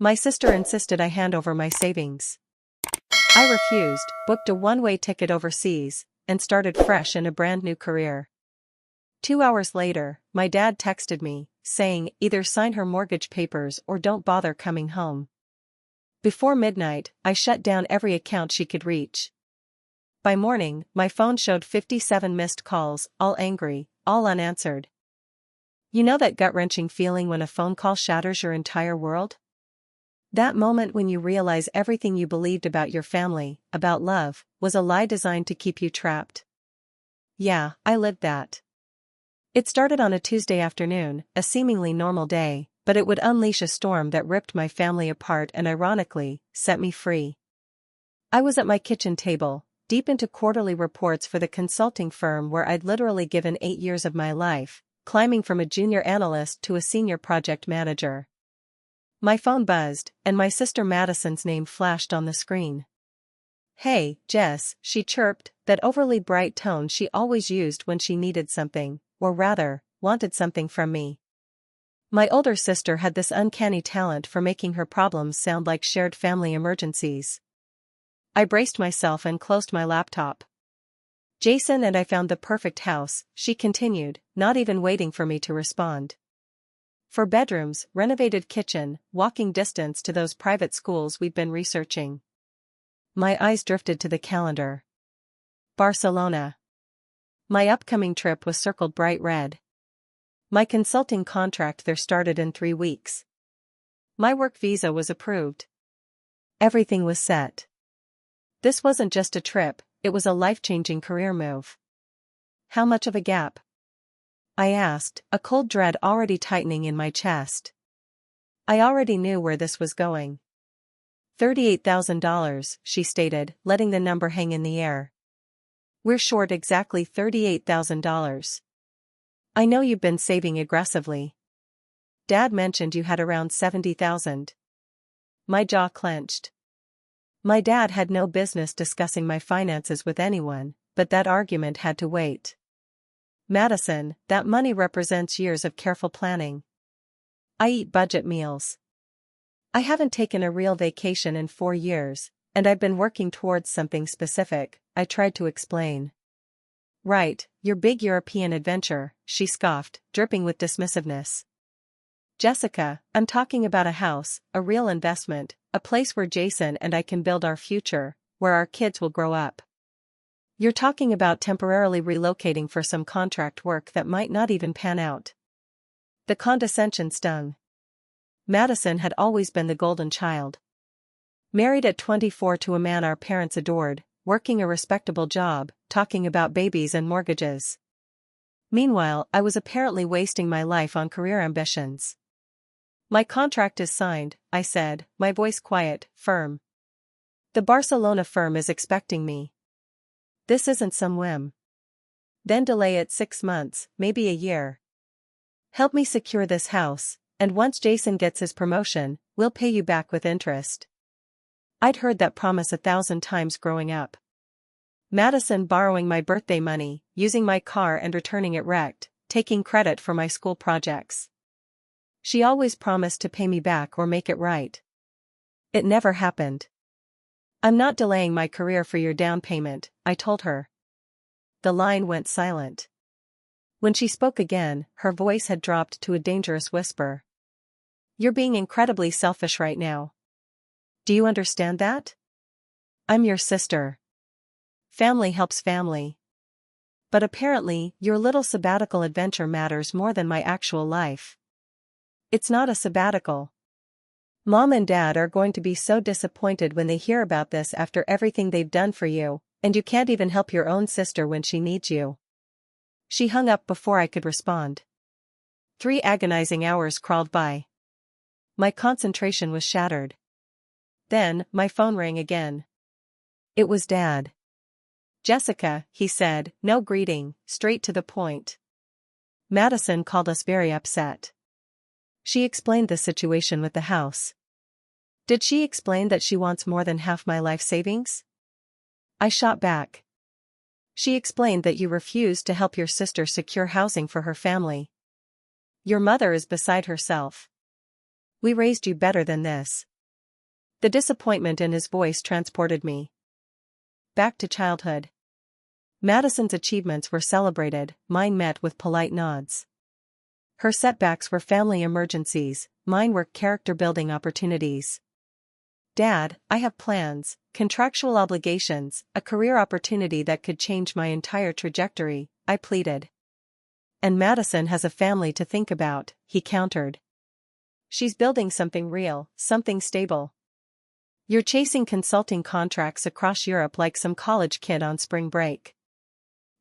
My sister insisted I hand over my savings. I refused, booked a one-way ticket overseas, and started fresh in a brand new career. 2 hours later, my dad texted me, saying, either sign her mortgage papers or don't bother coming home. Before midnight, I shut down every account she could reach. By morning, my phone showed 57 missed calls, all angry, all unanswered. You know that gut-wrenching feeling when a phone call shatters your entire world? That moment when you realize everything you believed about your family, about love, was a lie designed to keep you trapped. Yeah, I lived that. It started on a Tuesday afternoon, a seemingly normal day, but it would unleash a storm that ripped my family apart and ironically, set me free. I was at my kitchen table, deep into quarterly reports for the consulting firm where I'd literally given 8 years of my life, climbing from a junior analyst to a senior project manager. My phone buzzed, and my sister Madison's name flashed on the screen. "Hey, Jess," she chirped, that overly bright tone she always used when she needed something, or rather, wanted something from me. My older sister had this uncanny talent for making her problems sound like shared family emergencies. I braced myself and closed my laptop. "Jason and I found the perfect house," she continued, not even waiting for me to respond. 4 bedrooms, renovated kitchen, walking distance to those private schools we'd been researching. My eyes drifted to the calendar. Barcelona. My upcoming trip was circled bright red. My consulting contract there started in 3 weeks. My work visa was approved. Everything was set. This wasn't just a trip, it was a life-changing career move. How much of a gap? I asked, a cold dread already tightening in my chest. I already knew where this was going. $38,000, she stated, letting the number hang in the air. We're short exactly $38,000. I know you've been saving aggressively. Dad mentioned you had around 70,000. My jaw clenched. My dad had no business discussing my finances with anyone, but that argument had to wait. Madison, that money represents years of careful planning. I eat budget meals. I haven't taken a real vacation in 4 years, and I've been working towards something specific, I tried to explain. Right, your big European adventure, she scoffed, dripping with dismissiveness. Jessica, I'm talking about a house, a real investment, a place where Jason and I can build our future, where our kids will grow up. You're talking about temporarily relocating for some contract work that might not even pan out. The condescension stung. Madison had always been the golden child. Married at 24 to a man our parents adored, working a respectable job, talking about babies and mortgages. Meanwhile, I was apparently wasting my life on career ambitions. My contract is signed, I said, my voice quiet, firm. The Barcelona firm is expecting me. This isn't some whim. Then delay it 6 months, maybe a year. Help me secure this house, and once Jason gets his promotion, we'll pay you back with interest. I'd heard that promise 1,000 times growing up. Madison borrowing my birthday money, using my car and returning it wrecked, taking credit for my school projects. She always promised to pay me back or make it right. It never happened. I'm not delaying my career for your down payment, I told her. The line went silent. When she spoke again, her voice had dropped to a dangerous whisper. You're being incredibly selfish right now. Do you understand that? I'm your sister. Family helps family. But apparently, your little sabbatical adventure matters more than my actual life. It's not a sabbatical. Mom and Dad are going to be so disappointed when they hear about this after everything they've done for you, and you can't even help your own sister when she needs you. She hung up before I could respond. 3 agonizing hours crawled by. My concentration was shattered. Then, my phone rang again. It was Dad. Jessica, he said, no greeting, straight to the point. Madison called us very upset. She explained the situation with the house. Did she explain that she wants more than half my life savings? I shot back. She explained that you refused to help your sister secure housing for her family. Your mother is beside herself. We raised you better than this. The disappointment in his voice transported me back to childhood. Madison's achievements were celebrated, mine met with polite nods. Her setbacks were family emergencies, mine were character-building opportunities. Dad, I have plans, contractual obligations, a career opportunity that could change my entire trajectory, I pleaded. And Madison has a family to think about, he countered. She's building something real, something stable. You're chasing consulting contracts across Europe like some college kid on spring break.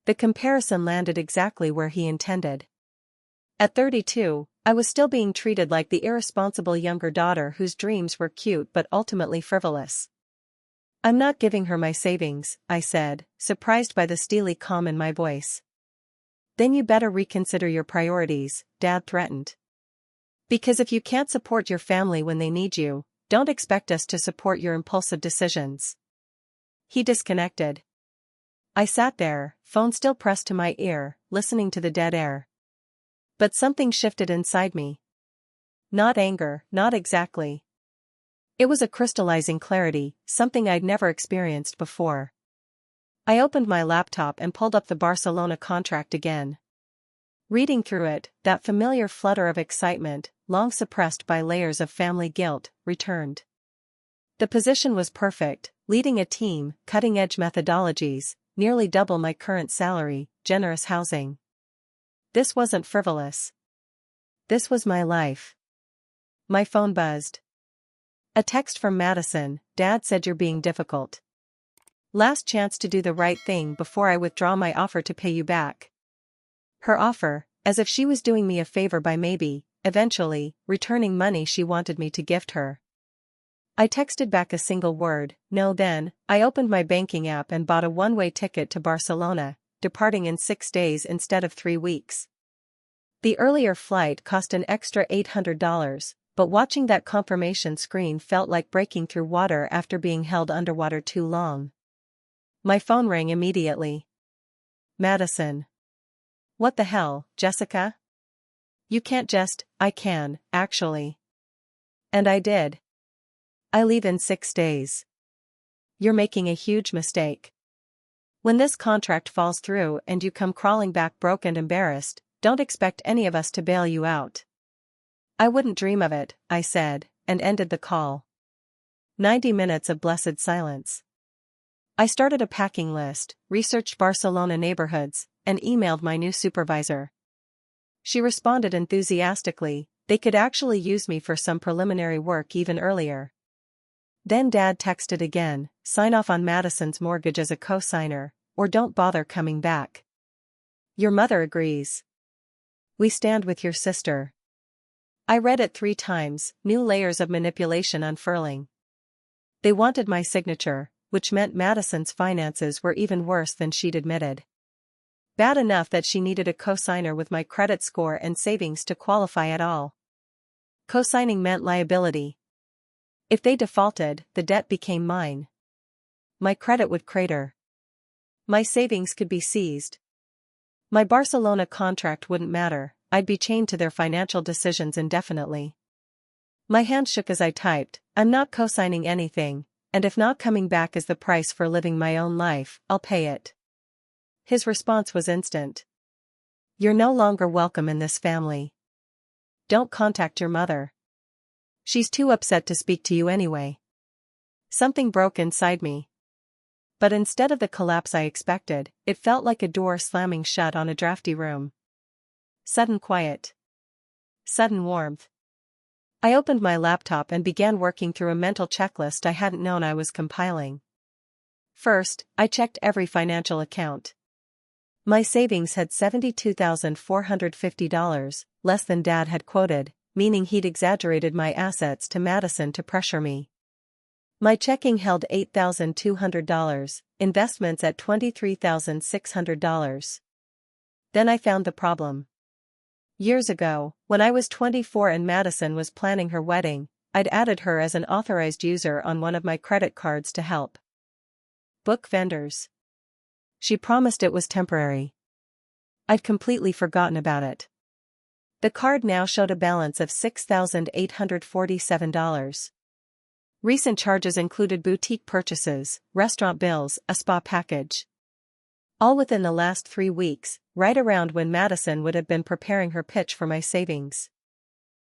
The comparison landed exactly where he intended. At 32, I was still being treated like the irresponsible younger daughter whose dreams were cute but ultimately frivolous. I'm not giving her my savings, I said, surprised by the steely calm in my voice. Then you better reconsider your priorities, Dad threatened. Because if you can't support your family when they need you, don't expect us to support your impulsive decisions. He disconnected. I sat there, phone still pressed to my ear, listening to the dead air. But something shifted inside me. Not anger, not exactly. It was a crystallizing clarity, something I'd never experienced before. I opened my laptop and pulled up the Barcelona contract again. Reading through it, that familiar flutter of excitement, long suppressed by layers of family guilt, returned. The position was perfect, leading a team, cutting-edge methodologies, nearly double my current salary, generous housing. This wasn't frivolous. This was my life. My phone buzzed. A text from Madison, Dad said you're being difficult. Last chance to do the right thing before I withdraw my offer to pay you back. Her offer, as if she was doing me a favor by maybe, eventually, returning money she wanted me to gift her. I texted back a single word, no. Then, I opened my banking app and bought a one-way ticket to Barcelona, departing in 6 days instead of 3 weeks. The earlier flight cost an extra $800, but watching that confirmation screen felt like breaking through water after being held underwater too long. My phone rang immediately. Madison. What the hell, Jessica? You can't just, I can, actually. And I did. I leave in 6 days. You're making a huge mistake. When this contract falls through and you come crawling back broke and embarrassed, don't expect any of us to bail you out. I wouldn't dream of it, I said, and ended the call. 90 minutes of blessed silence. I started a packing list, researched Barcelona neighborhoods, and emailed my new supervisor. She responded enthusiastically, they could actually use me for some preliminary work even earlier. Then Dad texted again, sign off on Madison's mortgage as a co-signer, or don't bother coming back. Your mother agrees. We stand with your sister. I read it 3 times, new layers of manipulation unfurling. They wanted my signature, which meant Madison's finances were even worse than she'd admitted. Bad enough that she needed a co-signer with my credit score and savings to qualify at all. Co-signing meant liability. If they defaulted, the debt became mine. My credit would crater. My savings could be seized. My Barcelona contract wouldn't matter, I'd be chained to their financial decisions indefinitely. My hand shook as I typed, I'm not co-signing anything, and if not coming back is the price for living my own life, I'll pay it. His response was instant. You're no longer welcome in this family. Don't contact your mother. She's too upset to speak to you anyway. Something broke inside me. But instead of the collapse I expected, it felt like a door slamming shut on a drafty room. Sudden quiet. Sudden warmth. I opened my laptop and began working through a mental checklist I hadn't known I was compiling. First, I checked every financial account. My savings had $72,450, less than Dad had quoted, meaning he'd exaggerated my assets to Madison to pressure me. My checking held $8,200, investments at $23,600. Then I found the problem. Years ago, when I was 24 and Madison was planning her wedding, I'd added her as an authorized user on one of my credit cards to help book vendors. She promised it was temporary. I'd completely forgotten about it. The card now showed a balance of $6,847. Recent charges included boutique purchases, restaurant bills, a spa package. All within the last 3 weeks, right around when Madison would have been preparing her pitch for my savings.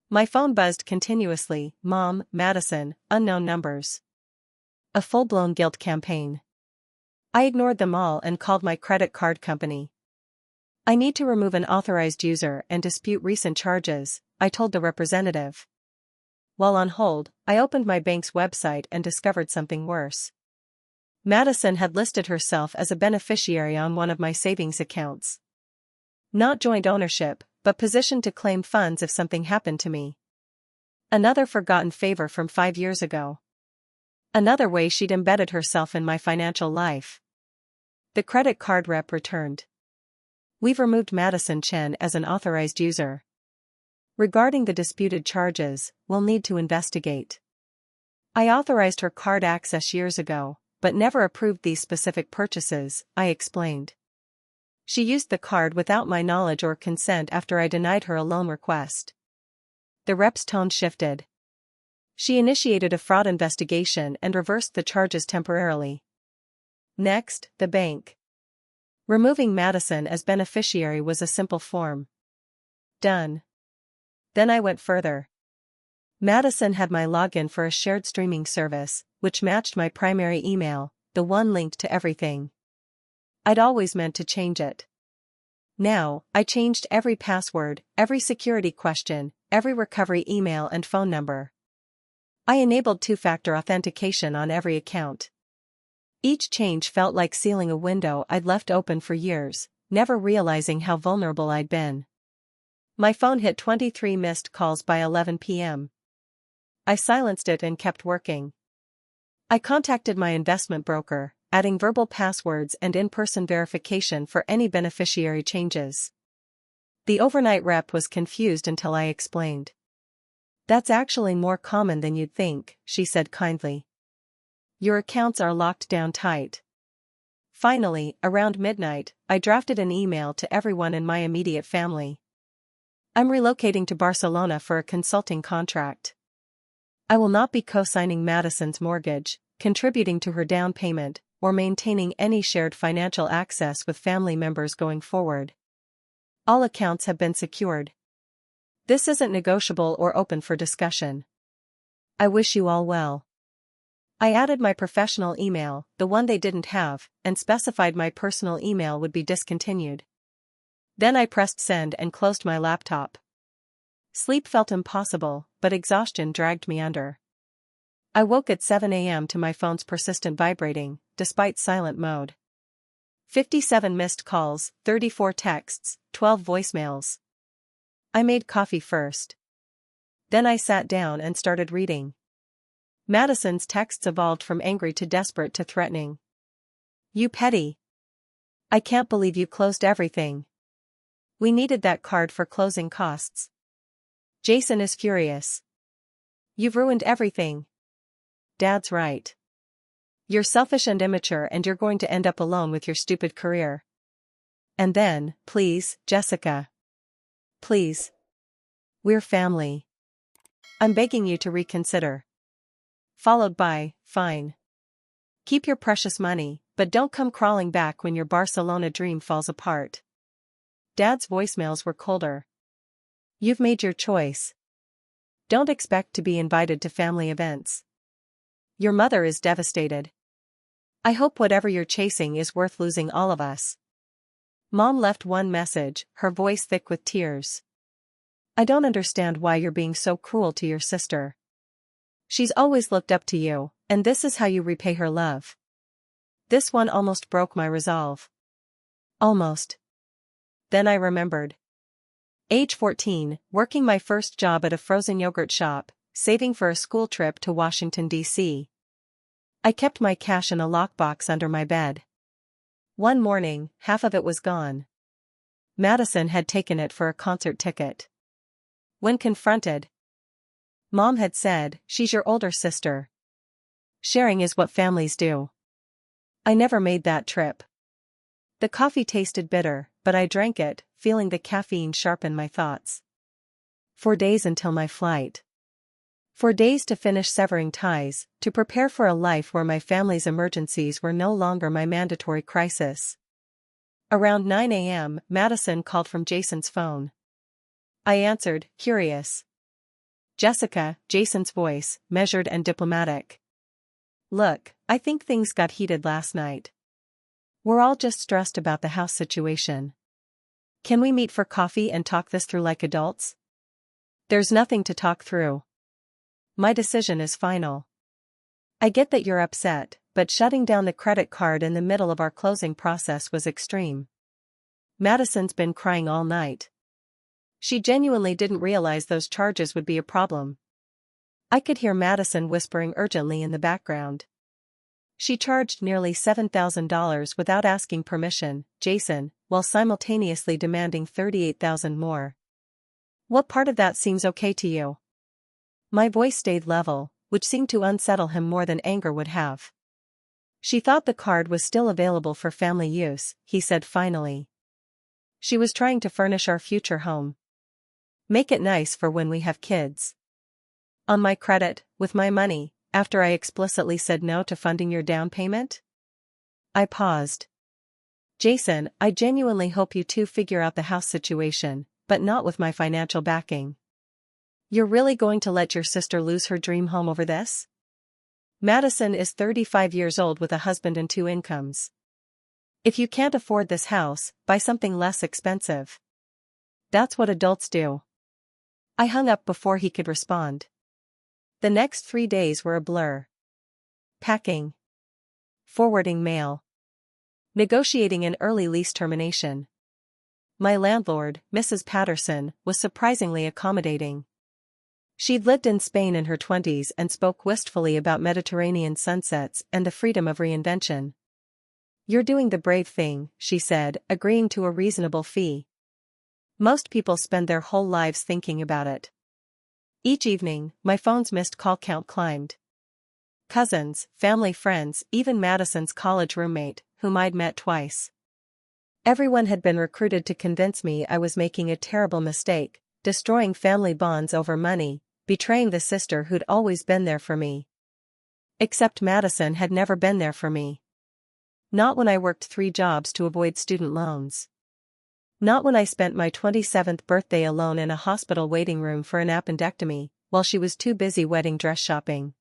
My phone buzzed continuously, Mom, Madison, unknown numbers. A full-blown guilt campaign. I ignored them all and called my credit card company. I need to remove an authorized user and dispute recent charges, I told the representative. While on hold, I opened my bank's website and discovered something worse. Madison had listed herself as a beneficiary on one of my savings accounts. Not joint ownership, but positioned to claim funds if something happened to me. Another forgotten favor from 5 years ago. Another way she'd embedded herself in my financial life. The credit card rep returned. We've removed Madison Chen as an authorized user. Regarding the disputed charges, we'll need to investigate. I authorized her card access years ago, but never approved these specific purchases, I explained. She used the card without my knowledge or consent after I denied her a loan request. The rep's tone shifted. She initiated a fraud investigation and reversed the charges temporarily. Next, the bank. Removing Madison as beneficiary was a simple form. Done. Then I went further. Madison had my login for a shared streaming service, which matched my primary email, the one linked to everything. I'd always meant to change it. Now, I changed every password, every security question, every recovery email and phone number. I enabled two-factor authentication on every account. Each change felt like sealing a window I'd left open for years, never realizing how vulnerable I'd been. My phone hit 23 missed calls by 11 p.m. I silenced it and kept working. I contacted my investment broker, adding verbal passwords and in-person verification for any beneficiary changes. The overnight rep was confused until I explained. That's actually more common than you'd think, she said kindly. Your accounts are locked down tight. Finally, around midnight, I drafted an email to everyone in my immediate family. I'm relocating to Barcelona for a consulting contract. I will not be co-signing Madison's mortgage, contributing to her down payment, or maintaining any shared financial access with family members going forward. All accounts have been secured. This isn't negotiable or open for discussion. I wish you all well. I added my professional email, the one they didn't have, and specified my personal email would be discontinued. Then I pressed send and closed my laptop. Sleep felt impossible, but exhaustion dragged me under. I woke at 7 a.m. to my phone's persistent vibrating, despite silent mode. 57 missed calls, 34 texts, 12 voicemails. I made coffee first. Then I sat down and started reading. Madison's texts evolved from angry to desperate to threatening. You petty. I can't believe you closed everything. We needed that card for closing costs. Jason is furious. You've ruined everything. Dad's right. You're selfish and immature and you're going to end up alone with your stupid career. And then, please, Jessica. Please. We're family. I'm begging you to reconsider. Followed by, fine. Keep your precious money, but don't come crawling back when your Barcelona dream falls apart. Dad's voicemails were colder. You've made your choice. Don't expect to be invited to family events. Your mother is devastated. I hope whatever you're chasing is worth losing all of us. Mom left one message, her voice thick with tears. I don't understand why you're being so cruel to your sister. She's always looked up to you, and this is how you repay her love. This one almost broke my resolve. Almost. Then I remembered. Age 14, working my first job at a frozen yogurt shop, saving for a school trip to Washington, D.C. I kept my cash in a lockbox under my bed. One morning, half of it was gone. Madison had taken it for a concert ticket. When confronted, Mom had said, she's your older sister. Sharing is what families do. I never made that trip. The coffee tasted bitter, but I drank it, feeling the caffeine sharpen my thoughts. 4 days until my flight. For days to finish severing ties, to prepare for a life where my family's emergencies were no longer my mandatory crisis. Around 9 a.m., Madison called from Jason's phone. I answered, curious. Jessica, Jason's voice, measured and diplomatic. Look, I think things got heated last night. We're all just stressed about the house situation. Can we meet for coffee and talk this through like adults? There's nothing to talk through. My decision is final. I get that you're upset, but shutting down the credit card in the middle of our closing process was extreme. Madison's been crying all night. She genuinely didn't realize those charges would be a problem. I could hear Madison whispering urgently in the background. She charged nearly $7,000 without asking permission, Jason, while simultaneously demanding $38,000 more. What part of that seems okay to you? My voice stayed level, which seemed to unsettle him more than anger would have. She thought the card was still available for family use, he said finally. She was trying to furnish our future home. Make it nice for when we have kids. On my credit, with my money, after I explicitly said no to funding your down payment? I paused. Jason, I genuinely hope you two figure out the house situation, but not with my financial backing. You're really going to let your sister lose her dream home over this? Madison is 35 years old with a husband and 2 incomes. If you can't afford this house, buy something less expensive. That's what adults do. I hung up before he could respond. The next 3 days were a blur. Packing. Forwarding mail. Negotiating an early lease termination. My landlord, Mrs. Patterson, was surprisingly accommodating. She'd lived in Spain in her 20s and spoke wistfully about Mediterranean sunsets and the freedom of reinvention. You're doing the brave thing, she said, agreeing to a reasonable fee. Most people spend their whole lives thinking about it. Each evening, my phone's missed call count climbed. Cousins, family friends, even Madison's college roommate, whom I'd met twice. Everyone had been recruited to convince me I was making a terrible mistake, destroying family bonds over money, betraying the sister who'd always been there for me. Except Madison had never been there for me. Not when I worked 3 jobs to avoid student loans. Not when I spent my 27th birthday alone in a hospital waiting room for an appendectomy, while she was too busy wedding dress shopping.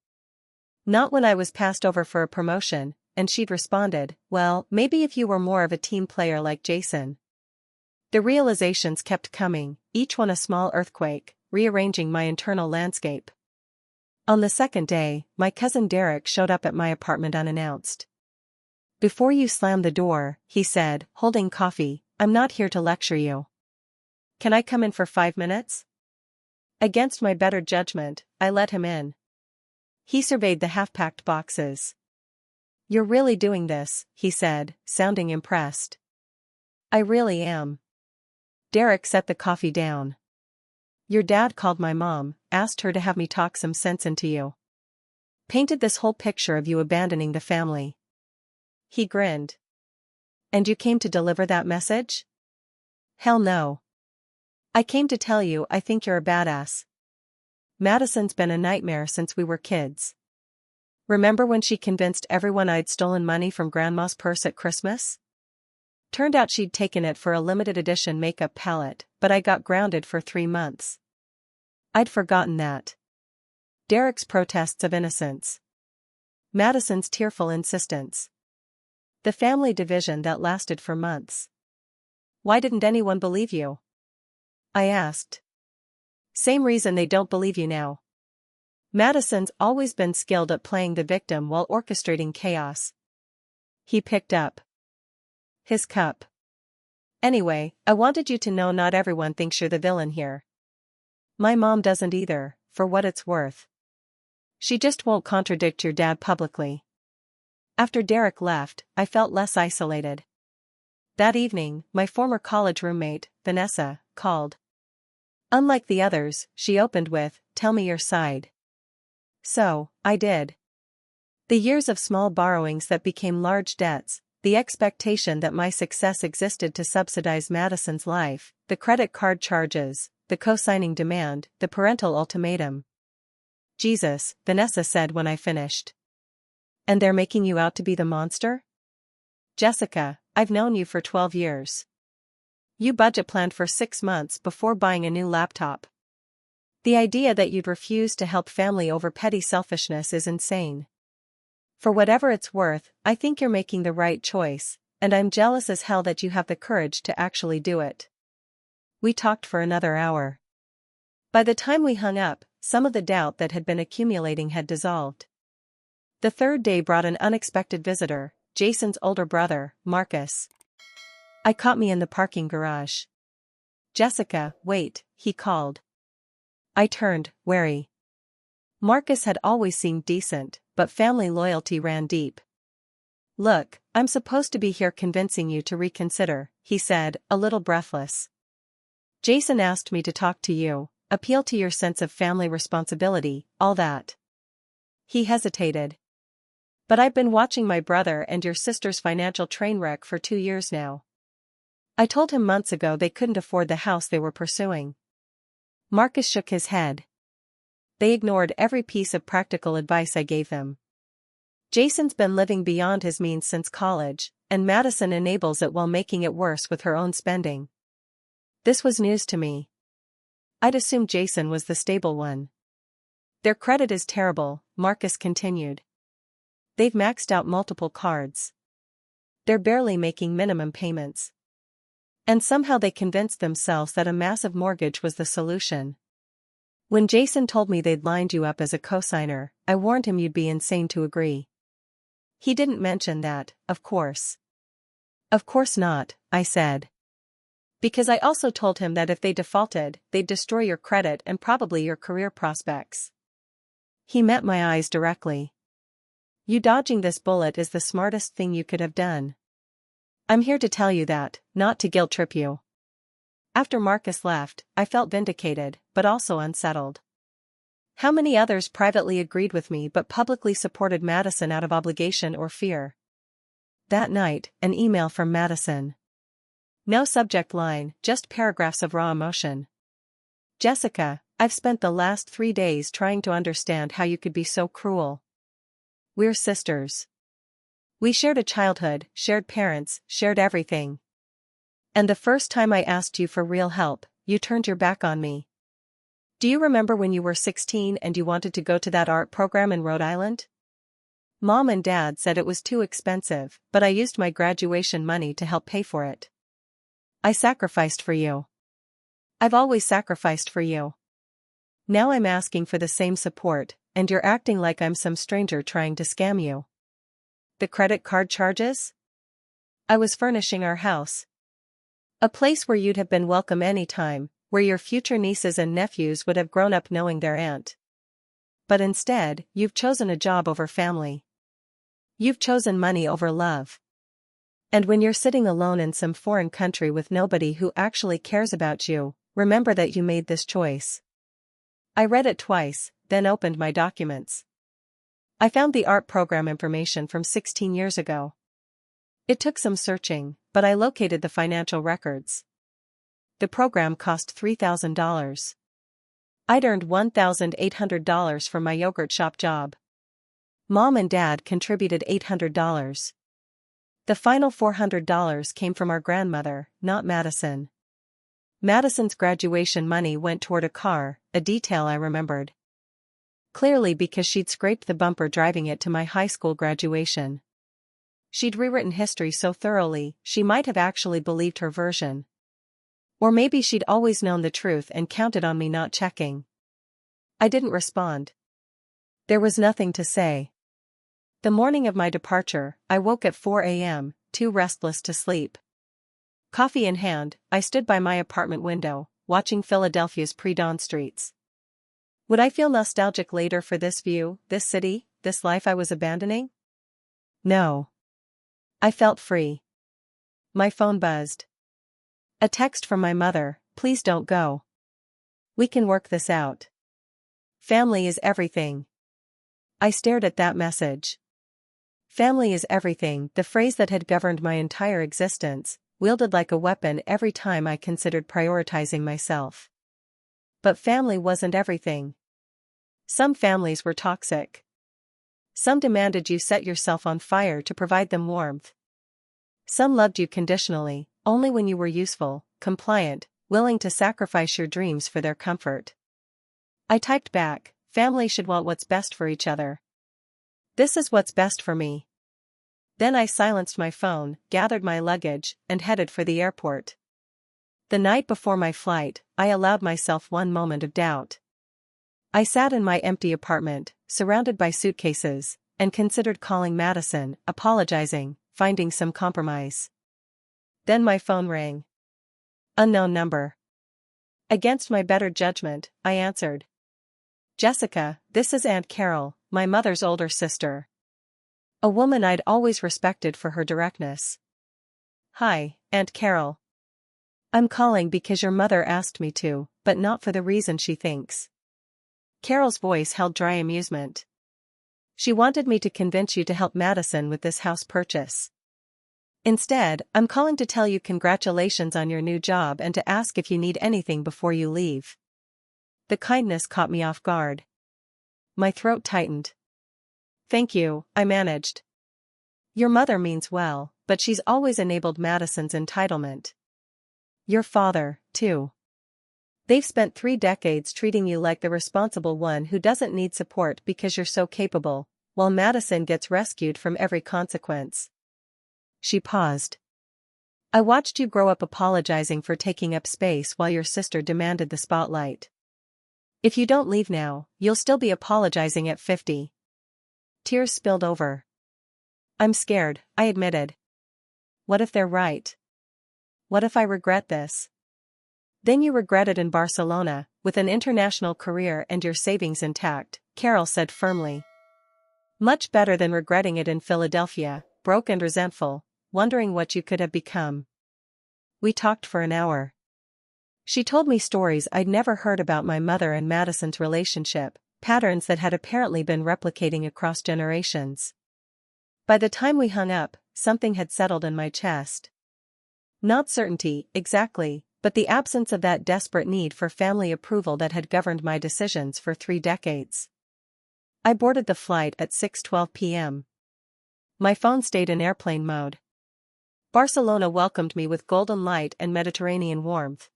Not when I was passed over for a promotion, and she'd responded, well, maybe if you were more of a team player like Jason. The realizations kept coming, each one a small earthquake, rearranging my internal landscape. On the second day, my cousin Derek showed up at my apartment unannounced. Before you slam the door, he said, holding coffee, I'm not here to lecture you. Can I come in for 5 minutes? Against my better judgment, I let him in. He surveyed the half-packed boxes. You're really doing this, he said, sounding impressed. I really am. Derek set the coffee down. Your dad called my mom, asked her to have me talk some sense into you. Painted this whole picture of you abandoning the family. He grinned. And you came to deliver that message? Hell no. I came to tell you I think you're a badass. Madison's been a nightmare since we were kids. Remember when she convinced everyone I'd stolen money from Grandma's purse at Christmas? Turned out she'd taken it for a limited edition makeup palette, but I got grounded for 3 months. I'd forgotten that. Derek's protests of innocence. Madison's tearful insistence. The family division that lasted for months. Why didn't anyone believe you? I asked. Same reason they don't believe you now. Madison's always been skilled at playing the victim while orchestrating chaos. He picked up his cup. Anyway, I wanted you to know not everyone thinks you're the villain here. My mom doesn't either, for what it's worth. She just won't contradict your dad publicly. After Derek left, I felt less isolated. That evening, my former college roommate, Vanessa, called. Unlike the others, she opened with, "Tell me your side." So, I did. The years of small borrowings that became large debts, the expectation that my success existed to subsidize Madison's life, the credit card charges, the co-signing demand, the parental ultimatum. Jesus, Vanessa said when I finished. And they're making you out to be the monster? Jessica, I've known you for 12 years. You budget planned for 6 months before buying a new laptop. The idea that you'd refuse to help family over petty selfishness is insane. For whatever it's worth, I think you're making the right choice, and I'm jealous as hell that you have the courage to actually do it. We talked for another hour. By the time we hung up, some of the doubt that had been accumulating had dissolved. The third day brought an unexpected visitor, Jason's older brother, Marcus. I caught me in the parking garage. Jessica, wait, he called. I turned, wary. Marcus had always seemed decent, but family loyalty ran deep. Look, I'm supposed to be here convincing you to reconsider, he said, a little breathless. Jason asked me to talk to you, appeal to your sense of family responsibility, all that. He hesitated. But I've been watching my brother and your sister's financial train wreck for 2 years now. I told him months ago they couldn't afford the house they were pursuing. Marcus shook his head. They ignored every piece of practical advice I gave them. Jason's been living beyond his means since college, and Madison enables it while making it worse with her own spending. This was news to me. I'd assumed Jason was the stable one. Their credit is terrible, Marcus continued. They've maxed out multiple cards. They're barely making minimum payments. And somehow they convinced themselves that a massive mortgage was the solution. When Jason told me they'd lined you up as a cosigner, I warned him you'd be insane to agree. He didn't mention that, of course. Of course not, I said. Because I also told him that if they defaulted, they'd destroy your credit and probably your career prospects. He met my eyes directly. You dodging this bullet is the smartest thing you could have done. I'm here to tell you that, not to guilt trip you. After Marcus left, I felt vindicated, but also unsettled. How many others privately agreed with me but publicly supported Madison out of obligation or fear? That night, an email from Madison. No subject line, just paragraphs of raw emotion. Jessica, I've spent the last 3 days trying to understand how you could be so cruel. We're sisters. We shared a childhood, shared parents, shared everything. And the first time I asked you for real help, you turned your back on me. Do you remember when you were 16 and you wanted to go to that art program in Rhode Island? Mom and Dad said it was too expensive, but I used my graduation money to help pay for it. I sacrificed for you. I've always sacrificed for you. Now I'm asking for the same support, and you're acting like I'm some stranger trying to scam you. The credit card charges? I was furnishing our house. A place where you'd have been welcome anytime, where your future nieces and nephews would have grown up knowing their aunt. But instead, you've chosen a job over family. You've chosen money over love. And when you're sitting alone in some foreign country with nobody who actually cares about you, remember that you made this choice. I read it twice, then opened my documents. I found the art program information from 16 years ago. It took some searching, but I located the financial records. The program cost $3,000. I'd earned $1,800 from my yogurt shop job. Mom and Dad contributed $800. The final $400 came from our grandmother, not Madison. Madison's graduation money went toward a car, a detail I remembered. Clearly because she'd scraped the bumper driving it to my high school graduation. She'd rewritten history so thoroughly, she might have actually believed her version. Or maybe she'd always known the truth and counted on me not checking. I didn't respond. There was nothing to say. The morning of my departure, I woke at 4 a.m., too restless to sleep. Coffee in hand, I stood by my apartment window, watching Philadelphia's pre-dawn streets. Would I feel nostalgic later for this view, this city, this life I was abandoning? No. I felt free. My phone buzzed. A text from my mother, please don't go. We can work this out. Family is everything. I stared at that message. Family is everything, the phrase that had governed my entire existence, wielded like a weapon every time I considered prioritizing myself. But family wasn't everything. Some families were toxic. Some demanded you set yourself on fire to provide them warmth. Some loved you conditionally, only when you were useful, compliant, willing to sacrifice your dreams for their comfort. I typed back, family should want what's best for each other. This is what's best for me. Then I silenced my phone, gathered my luggage, and headed for the airport. The night before my flight, I allowed myself one moment of doubt. I sat in my empty apartment, surrounded by suitcases, and considered calling Madison, apologizing, finding some compromise. Then my phone rang. Unknown number. Against my better judgment, I answered. Jessica, this is Aunt Carol, my mother's older sister. A woman I'd always respected for her directness. Hi, Aunt Carol. I'm calling because your mother asked me to, but not for the reason she thinks. Carol's voice held dry amusement. She wanted me to convince you to help Madison with this house purchase. Instead, I'm calling to tell you congratulations on your new job and to ask if you need anything before you leave. The kindness caught me off guard. My throat tightened. Thank you, I managed. Your mother means well, but she's always enabled Madison's entitlement. Your father, too. They've spent 3 decades treating you like the responsible one who doesn't need support because you're so capable, while Madison gets rescued from every consequence. She paused. I watched you grow up apologizing for taking up space while your sister demanded the spotlight. If you don't leave now, you'll still be apologizing at 50. Tears spilled over. I'm scared, I admitted. What if they're right? What if I regret this? Then you regret it in Barcelona, with an international career and your savings intact, Carol said firmly. Much better than regretting it in Philadelphia, broke and resentful, wondering what you could have become. We talked for an hour. She told me stories I'd never heard about my mother and Madison's relationship, patterns that had apparently been replicating across generations. By the time we hung up, something had settled in my chest. Not certainty, exactly, but the absence of that desperate need for family approval that had governed my decisions for 3 decades. I boarded the flight at 6:12 p.m. My phone stayed in airplane mode. Barcelona welcomed me with golden light and Mediterranean warmth.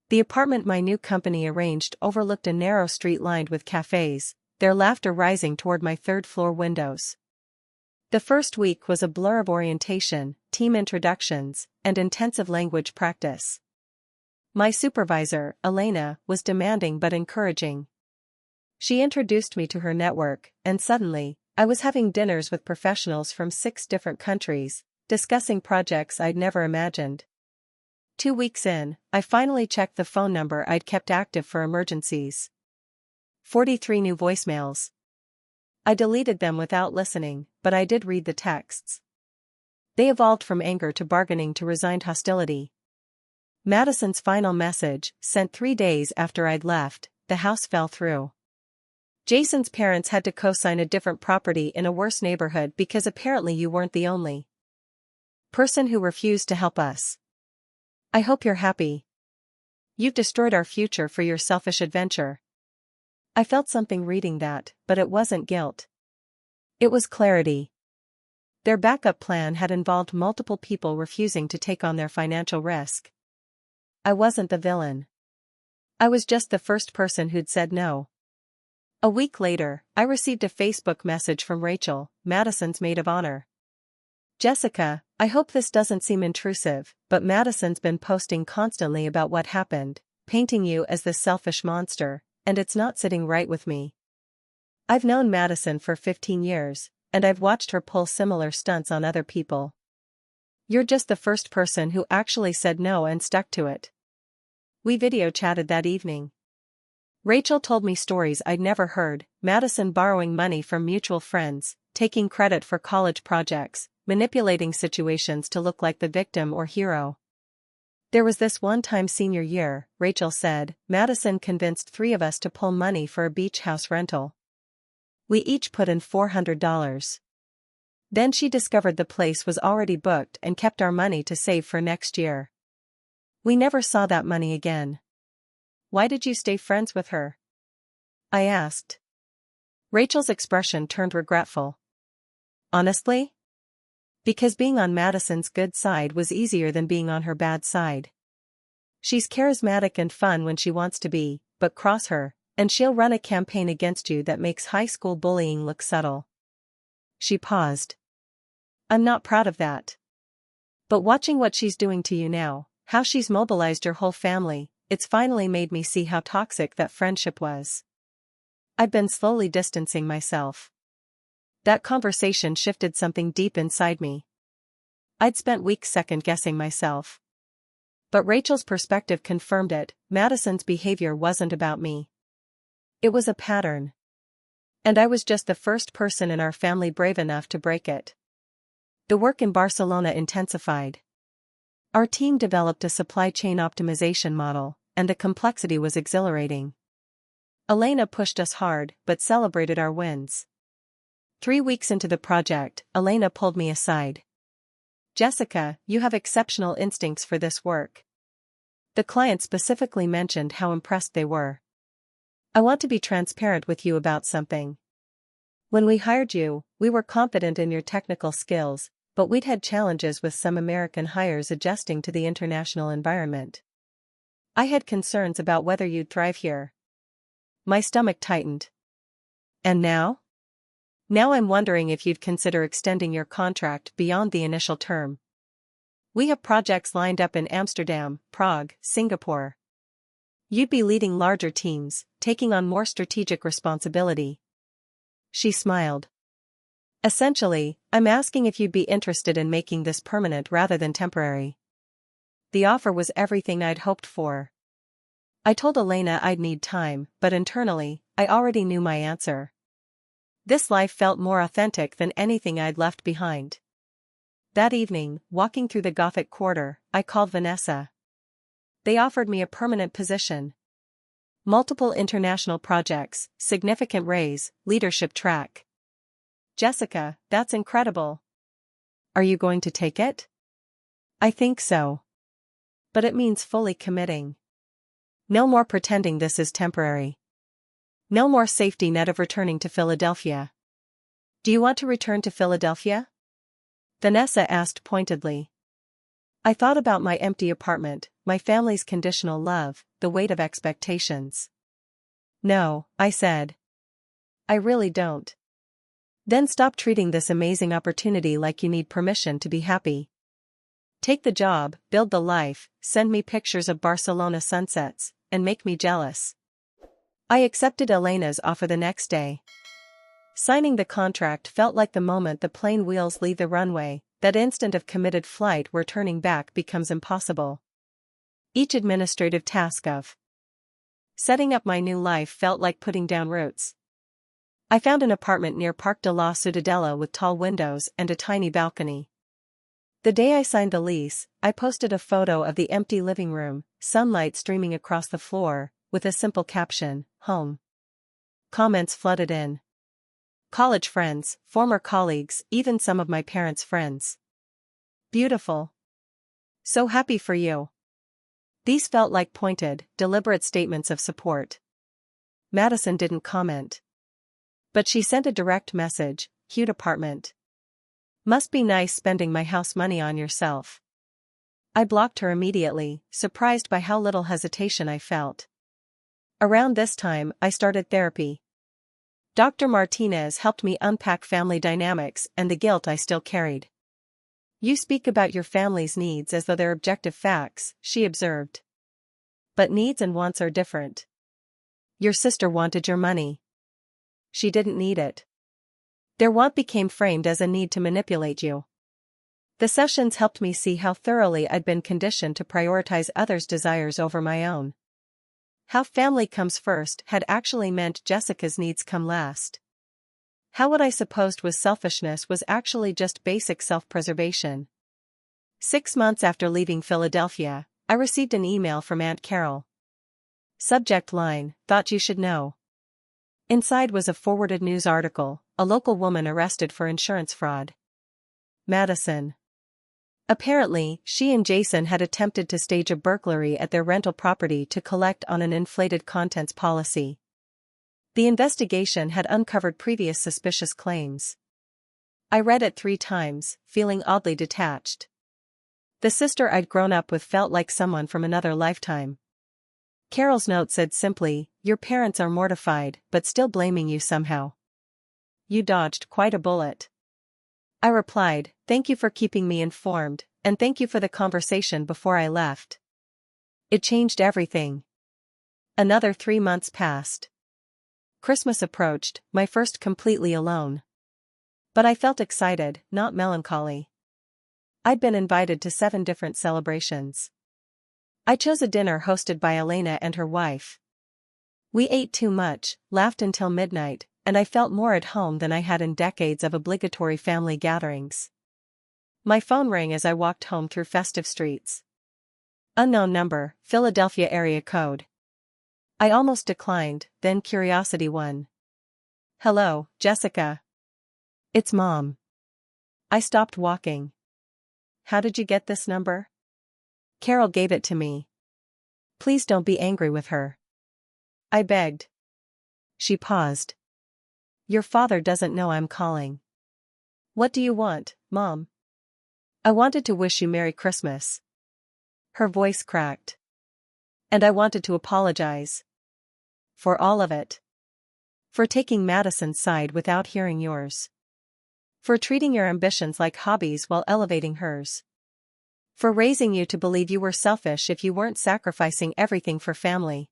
The apartment my new company arranged overlooked a narrow street lined with cafes, their laughter rising toward my 3rd-floor windows. The first week was a blur of orientation, team introductions, and intensive language practice. My supervisor, Elena, was demanding but encouraging. She introduced me to her network, and suddenly, I was having dinners with professionals from 6 different countries, discussing projects I'd never imagined. 2 weeks in, I finally checked the phone number I'd kept active for emergencies. 43 new voicemails. I deleted them without listening, but I did read the texts. They evolved from anger to bargaining to resigned hostility. Madison's final message, sent 3 days after I'd left, the house fell through. Jason's parents had to co-sign a different property in a worse neighborhood because apparently you weren't the only person who refused to help us. I hope you're happy. You've destroyed our future for your selfish adventure. I felt something reading that, but it wasn't guilt. It was clarity. Their backup plan had involved multiple people refusing to take on their financial risk. I wasn't the villain. I was just the first person who'd said no. A week later, I received a Facebook message from Rachel, Madison's maid of honor. Jessica, I hope this doesn't seem intrusive, but Madison's been posting constantly about what happened, painting you as this selfish monster, and it's not sitting right with me. I've known Madison for 15 years, and I've watched her pull similar stunts on other people. You're just the first person who actually said no and stuck to it. We video chatted that evening. Rachel told me stories I'd never heard, Madison borrowing money from mutual friends, taking credit for college projects, manipulating situations to look like the victim or hero. There was this one time senior year, Rachel said, Madison convinced 3 of us to pull money for a beach house rental. We each put in $400. Then she discovered the place was already booked and kept our money to save for next year. We never saw that money again. Why did you stay friends with her? I asked. Rachel's expression turned regretful. Honestly? Because being on Madison's good side was easier than being on her bad side. She's charismatic and fun when she wants to be, but cross her, and she'll run a campaign against you that makes high school bullying look subtle. She paused. I'm not proud of that. But watching what she's doing to you now, how she's mobilized your whole family, it's finally made me see how toxic that friendship was. I've been slowly distancing myself. That conversation shifted something deep inside me. I'd spent weeks second-guessing myself. But Rachel's perspective confirmed it. Madison's behavior wasn't about me. It was a pattern. And I was just the first person in our family brave enough to break it. The work in Barcelona intensified. Our team developed a supply chain optimization model, and the complexity was exhilarating. Elena pushed us hard, but celebrated our wins. 3 weeks into the project, Elena pulled me aside. Jessica, you have exceptional instincts for this work. The client specifically mentioned how impressed they were. I want to be transparent with you about something. When we hired you, we were confident in your technical skills, but we'd had challenges with some American hires adjusting to the international environment. I had concerns about whether you'd thrive here. My stomach tightened. And now? Now I'm wondering if you'd consider extending your contract beyond the initial term. We have projects lined up in Amsterdam, Prague, Singapore. You'd be leading larger teams, taking on more strategic responsibility. She smiled. Essentially, I'm asking if you'd be interested in making this permanent rather than temporary. The offer was everything I'd hoped for. I told Elena I'd need time, but internally, I already knew my answer. This life felt more authentic than anything I'd left behind. That evening, walking through the Gothic Quarter, I called Vanessa. They offered me a permanent position. Multiple international projects, significant raise, leadership track. Jessica, that's incredible. Are you going to take it? I think so. But it means fully committing. No more pretending this is temporary. No more safety net of returning to Philadelphia. Do you want to return to Philadelphia? Vanessa asked pointedly. I thought about my empty apartment, my family's conditional love, the weight of expectations. No, I said. I really don't. Then stop treating this amazing opportunity like you need permission to be happy. Take the job, build the life, send me pictures of Barcelona sunsets, and make me jealous. I accepted Elena's offer the next day. Signing the contract felt like the moment the plane wheels leave the runway, that instant of committed flight where turning back becomes impossible. Each administrative task of setting up my new life felt like putting down roots. I found an apartment near Parc de la Ciutadella with tall windows and a tiny balcony. The day I signed the lease, I posted a photo of the empty living room, sunlight streaming across the floor, with a simple caption, "Home." Comments flooded in. College friends, former colleagues, even some of my parents' friends. Beautiful. So happy for you. These felt like pointed, deliberate statements of support. Madison didn't comment. But she sent a direct message, "Cute apartment. Must be nice spending my house money on yourself." I blocked her immediately, surprised by how little hesitation I felt. Around this time, I started therapy. Dr. Martinez helped me unpack family dynamics and the guilt I still carried. You speak about your family's needs as though they're objective facts, she observed. But needs and wants are different. Your sister wanted your money. She didn't need it. Their want became framed as a need to manipulate you. The sessions helped me see how thoroughly I'd been conditioned to prioritize others' desires over my own. How family comes first had actually meant Jessica's needs come last. How what I supposed was selfishness was actually just basic self-preservation. 6 months after leaving Philadelphia, I received an email from Aunt Carol. Subject line, "Thought you should know." Inside was a forwarded news article, a local woman arrested for insurance fraud. Madison. Apparently, she and Jason had attempted to stage a burglary at their rental property to collect on an inflated contents policy. The investigation had uncovered previous suspicious claims. I read it 3 times, feeling oddly detached. The sister I'd grown up with felt like someone from another lifetime. Carol's note said simply, "Your parents are mortified, but still blaming you somehow. You dodged quite a bullet." I replied, "Thank you for keeping me informed, and thank you for the conversation before I left. It changed everything." Another 3 months passed. Christmas approached, my first completely alone. But I felt excited, not melancholy. I'd been invited to 7 different celebrations. I chose a dinner hosted by Elena and her wife. We ate too much, laughed until midnight, and I felt more at home than I had in decades of obligatory family gatherings. My phone rang as I walked home through festive streets. Unknown number, Philadelphia area code. I almost declined, then curiosity won. "Hello, Jessica. It's Mom." I stopped walking. "How did you get this number?" "Carol gave it to me. Please don't be angry with her," I begged. She paused. "Your father doesn't know I'm calling." "What do you want, Mom?" "I wanted to wish you Merry Christmas." Her voice cracked. "And I wanted to apologize. For all of it. For taking Madison's side without hearing yours. For treating your ambitions like hobbies while elevating hers. For raising you to believe you were selfish if you weren't sacrificing everything for family."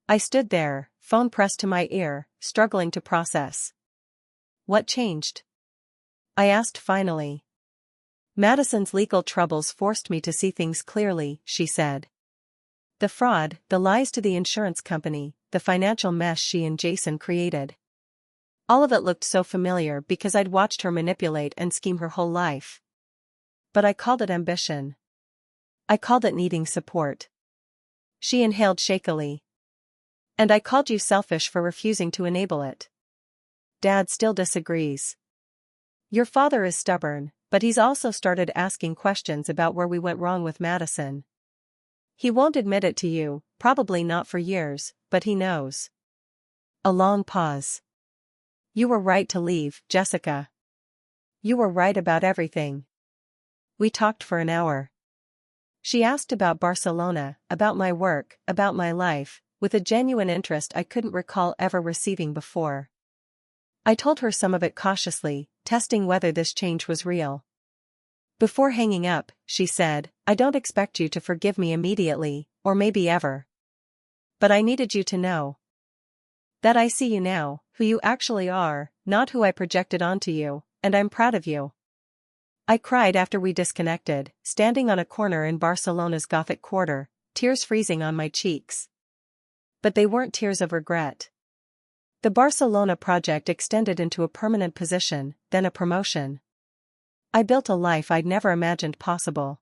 I stood there, phone pressed to my ear, struggling to process. "What changed?" I asked finally. "Madison's legal troubles forced me to see things clearly," she said. "The fraud, the lies to the insurance company, the financial mess she and Jason created. All of it looked so familiar because I'd watched her manipulate and scheme her whole life. But I called it ambition. I called it needing support." She inhaled shakily. "And I called you selfish for refusing to enable it." "Dad still disagrees." "Your father is stubborn, but he's also started asking questions about where we went wrong with Madison. He won't admit it to you, probably not for years, but he knows." A long pause. "You were right to leave, Jessica. You were right about everything." We talked for an hour. She asked about Barcelona, about my work, about my life, with a genuine interest I couldn't recall ever receiving before. I told her some of it cautiously, testing whether this change was real. Before hanging up, she said, "I don't expect you to forgive me immediately, or maybe ever. But I needed you to know that I see you now, who you actually are, not who I projected onto you, and I'm proud of you." I cried after we disconnected, standing on a corner in Barcelona's Gothic quarter, tears freezing on my cheeks. But they weren't tears of regret. The Barcelona project extended into a permanent position, then a promotion. I built a life I'd never imagined possible.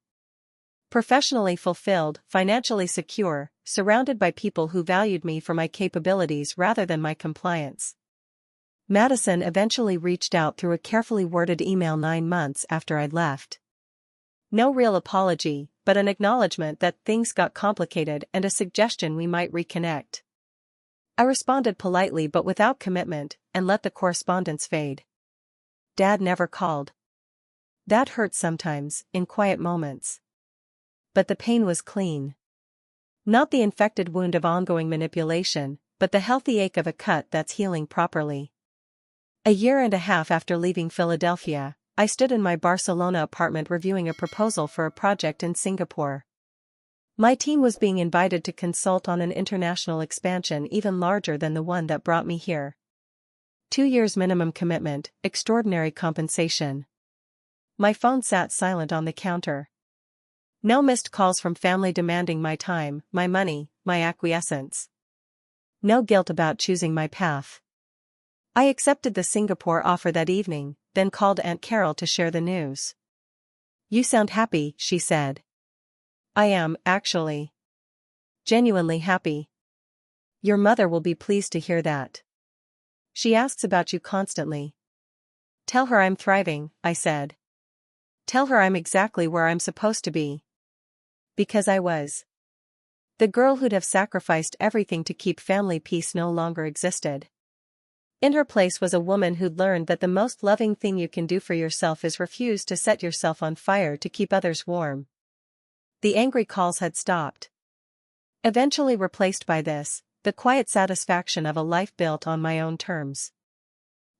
Professionally fulfilled, financially secure, surrounded by people who valued me for my capabilities rather than my compliance. Madison eventually reached out through a carefully worded email 9 months after I'd left. No real apology, but an acknowledgement that things got complicated and a suggestion we might reconnect. I responded politely but without commitment, and let the correspondence fade. Dad never called. That hurt sometimes, in quiet moments. But the pain was clean. Not the infected wound of ongoing manipulation, but the healthy ache of a cut that's healing properly. A year and a half after leaving Philadelphia, I stood in my Barcelona apartment reviewing a proposal for a project in Singapore. My team was being invited to consult on an international expansion even larger than the one that brought me here. 2 years minimum commitment, extraordinary compensation. My phone sat silent on the counter. No missed calls from family demanding my time, my money, my acquiescence. No guilt about choosing my path. I accepted the Singapore offer that evening, then called Aunt Carol to share the news. "You sound happy," she said. "I am, actually. Genuinely happy." "Your mother will be pleased to hear that. She asks about you constantly." "Tell her I'm thriving," I said. "Tell her I'm exactly where I'm supposed to be." Because I was. The girl who'd have sacrificed everything to keep family peace no longer existed. In her place was a woman who'd learned that the most loving thing you can do for yourself is refuse to set yourself on fire to keep others warm. The angry calls had stopped. Eventually replaced by the quiet satisfaction of a life built on my own terms.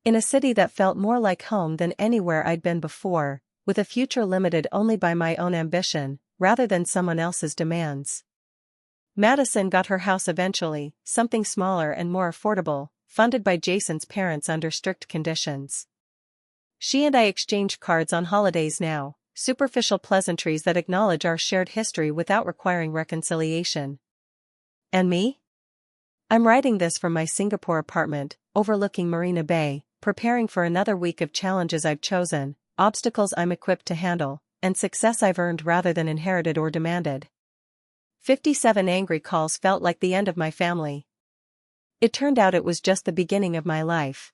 In a city that felt more like home than anywhere I'd been before, with a future limited only by my own ambition, rather than someone else's demands. Madison got her house eventually, something smaller and more affordable, funded by Jason's parents under strict conditions. She and I exchange cards on holidays now, superficial pleasantries that acknowledge our shared history without requiring reconciliation. And me? I'm writing this from my Singapore apartment, overlooking Marina Bay, preparing for another week of challenges I've chosen, obstacles I'm equipped to handle, and success I've earned rather than inherited or demanded. 57 angry calls felt like the end of my family. It turned out it was just the beginning of my life.